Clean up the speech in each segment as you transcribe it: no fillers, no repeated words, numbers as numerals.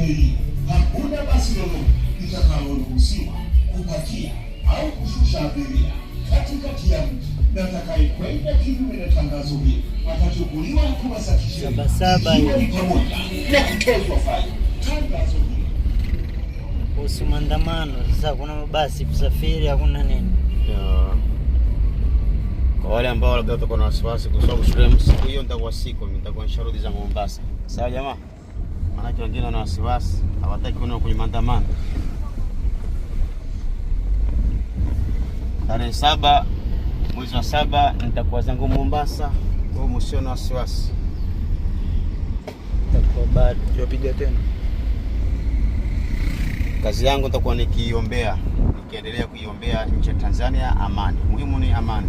elimu. Hakuna basi lolote litakaloruhusiwa kupakia au kushusha abiria katikati ya mji, na atakayekwenda kinyume na tangazo hili atachukuliwa hatua za kisheria, ikiwa ni pamoja na kutozwa faini. Tangazo hili kuhusu maandamano, sasa kuna mabasi kusafiri, hakuna nini. Kwa wale ambao labda watakuwa na wasiwasi kwa sababu shule siku hiyo nitakuwa siko, nitakuwa nisharudi za Mombasa. Sawa jamaa? Maana wengine wana wasiwasi, hawataki kuona kwenye maandamano. Tarehe 7 mwezi wa 7 nitakuwa zangu Mombasa, kwa msio na wasiwasi. Nitakuwa bado tupiga tena. Kazi yangu nitakuwa nikiiombea, nikiendelea kuiombea nchi ya Tanzania amani. Muhimu ni amani.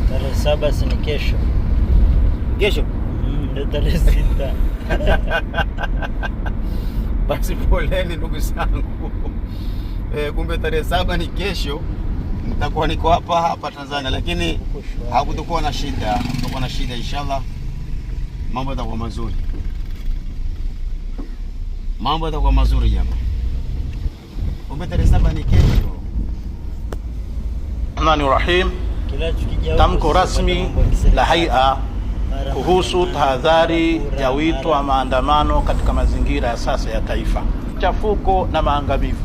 Tarehe 7 si ni kesho. Kesho? Ndio tarehe 6. Basi poleni ndugu zangu. Kumbe tarehe 7 ni kesho. Nitakuwa niko hapa Tanzania, lakini hakutakuwa na shida. Hakutakuwa na shida inshallah. Mambo yatakuwa mazuri. Mambo yatakuwa mazuri jamaa. Kumbe tarehe 7 ni kesho. Rahim. Tamko rasmi la Hai'a kuhusu tahadhari ya wito wa maandamano katika mazingira ya sasa ya taifa, chafuko na maangamivu.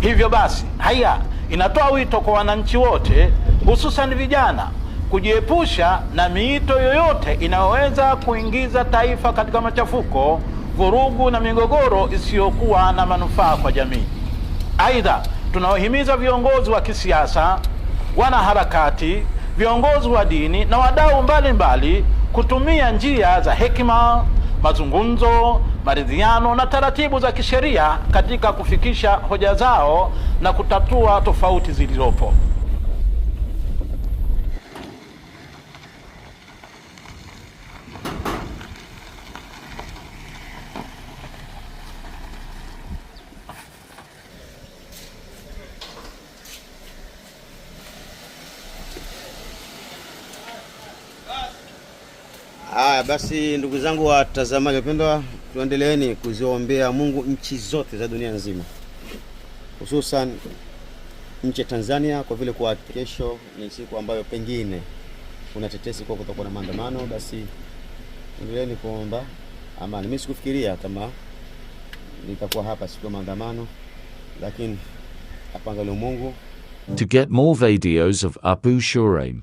Hivyo basi, Hai'a inatoa wito kwa wananchi wote, hususan vijana, kujiepusha na miito yoyote inayoweza kuingiza taifa katika machafuko, vurugu na migogoro isiyokuwa na manufaa kwa jamii. Aidha, tunawahimiza viongozi wa kisiasa, wanaharakati, viongozi wa dini na wadau mbalimbali kutumia njia za hekima, mazungumzo, maridhiano na taratibu za kisheria katika kufikisha hoja zao na kutatua tofauti zilizopo. Basi ndugu zangu watazamaji wapendwa, tuendeleeni kuziombea Mungu nchi zote za dunia nzima, hususan nchi ya Tanzania, kwa vile kwa kesho ni siku ambayo pengine kuna tetesi kwa kutakuwa na maandamano. Basi endeleeni kuomba amani. Mimi sikufikiria kama nitakuwa hapa siku ya maandamano, lakini apangalie Mungu. To get more videos of Abu Shuraim,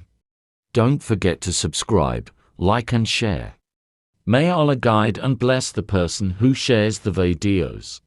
don't forget to subscribe, like and share. May Allah guide and bless the person who shares the videos.